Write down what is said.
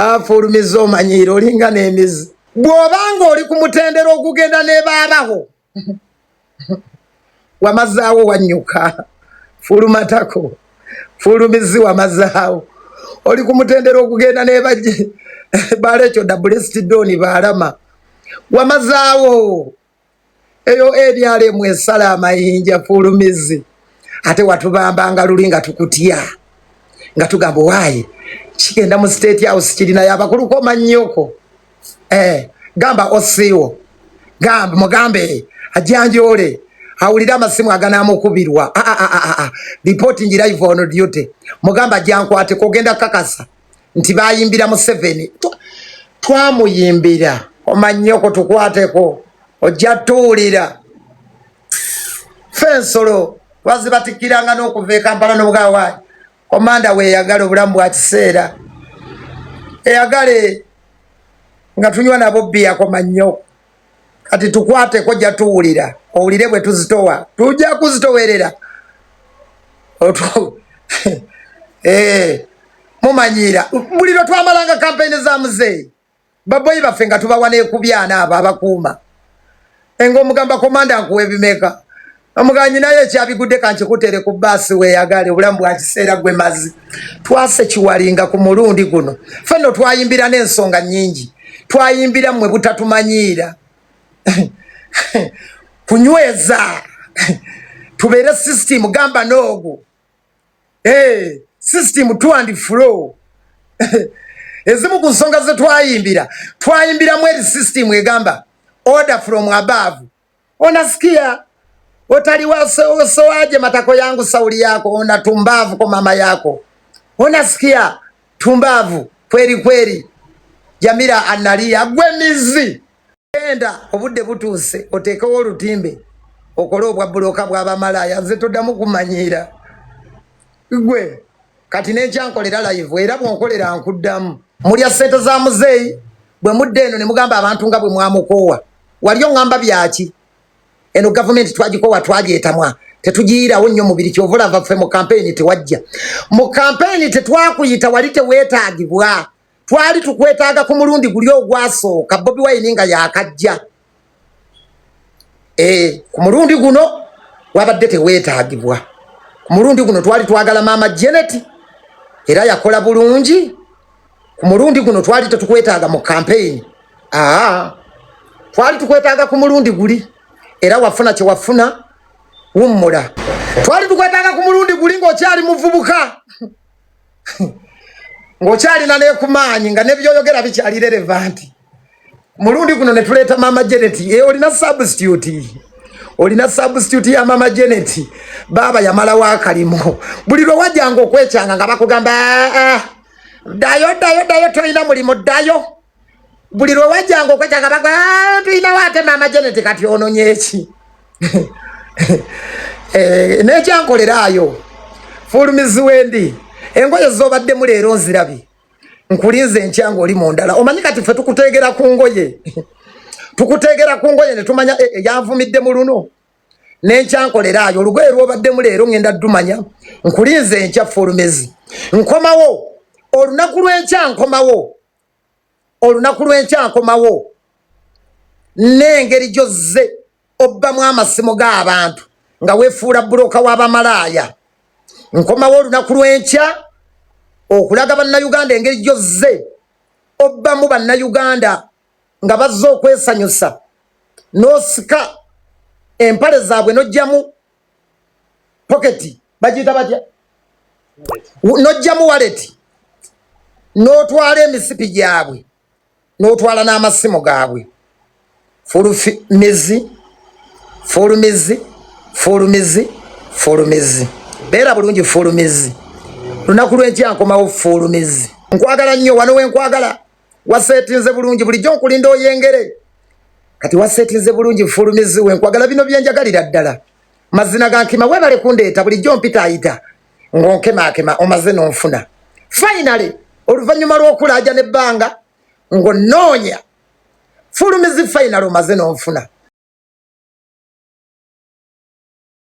Afulumiza omanyiro olinga n'emizi. Bw'obanga oli ku mutendera okugenda n'ebaabaho wamazaawo wanyuka. Fulumatako fulumizi wamazaawo oli ku mutendera okugenda n'ebajje balecho double doni balama wamazaawo eyo ebyale mwesala amayinja fulumizi. Ate watubambanga luli nga tukutya nga tugamba waayi kigenda mu state house kirina yabakuluko mannyoko gamba osiwo gamba mugambe ajanjole awulira amasimu aganamukubirwa reporting live on duty mugamba jankwate kogenda kakasa nti bayimbira mu 7 twamuyimbira omanyoko tukwateko ojatulira fensolo wazibatikiranga n'okuva Kampala n'obugawa komanda we yagala obulamu bwa kiseera eyagale nga tunywa nabo bia komanyoko kati tukwate ko jatuulira owulire bwe tuzitowa tujja kuzitowerera mumanyira buliro twamalanga kampeni za muzeeyi baboyi baffe nga tubawa n'ekubyana abo abakuuma engo omugamba komanda nkuwa ebimeka omuganyi naye ekyabigudde kankikutere ku baasi weeyagale obulamu bwa kiseera gwe mazi twase kiwalinga ku mulundi guno fenno twayimbira n'ensonga nnyingi twayimbira mmwe butatumanyiira kunyweza tubeere system gamba noogo system to and flow ezimu ku nsonga ze twayimbira mweri system egamba order from above. Onasikia otali wasowaje matako yangu sauli yako ona tumbavu kwa mama yako. Onasikia tumbavu kweli kweli Jamila analia gwemizi enda obudde butuse otekawo olutimbe okolobwa buloka bwa malaya nze toddamu kumanyira gwe kati n'ekyankolera live era bwonkolera nkuddamu mulya sente za muzeeyi bwe mudde eno ne mugamba abantu nga bwe mwamukowa waliyo ngamba byaki eno government twagikowa twagyetamwa tetugiirawo nnyo mubiri kyovula vaffe mu campaign tewajja mu campaign tetwakuyita wali teweetaagibwa twali tukwetaaga ku mulundi guli ogwasooka Bobi Wine nga yakajja ku mulundi guno wabadde teweetaagibwa ku mulundi guno twali twagala mama Janet era yakola bulungi ku mulundi guno twali tetukwetaaga mu campaign twali tukwetaaga ku mulundi guli era wafuna kye wafuna wummula twali tukwetaaga ku mulundi guli ng'okyali muvubuka ngochali na nekumanyi nga nebyoyogera bikyali relevant mulundi guno netuleta mama Janet olina substitute ya mama Janet baba yamala wakalimo buliro wajanga okwekyanga nga bakugamba dayo toina mulimo dayo buliro wajanga okwekyanga bakugamba tuina wate mama Janet kati ononyeki nekyankolerayo fulumizi wendi engoye zobadde mu leero nzirabi nkulinze enkyango oli mondala omanyi kati ffe tukuteegera ku ngoye ne tumanya yanvumidde mu luno n'enkyankolerayo olugoye lwobadde mu leero ngenda ddumanya nkulinze enkya fulumizi nkomawo olunaku lw'enkya nkomawo n'engeri gyozze obbamu amasimu g'abantu nga weefuula buloka w'abamalaaya nkomawo olunaku lw'enkya okulaga bannayuganda engeri gyozze obbamu bannayuganda nga bazze okwesanyusa n'osika empale zaabwe n'ojjamu poketi bagiyita batya n'ojjamu waleti n'otwala emisipi gyabwe n'otwala n'amasimu gaabwe fulumizi beera bulungi fulumizi lunaku lw'enkya nkomawo fulumizi nkwagala nnyo wano wenkwagala wasetinze bulungi bulijjo nkulinda oyengere kati wasetinze bulungi fulumizi wenkwagala bino byenjagalira ddala mazina gankima webale kundeeta bulijjo mpita ayita ng'onkemakema omaze n'onfuna finally oluvannyuma lw'okulaaja n'ebbanga ng'onnoonya fulumizi final omaze n'onfuna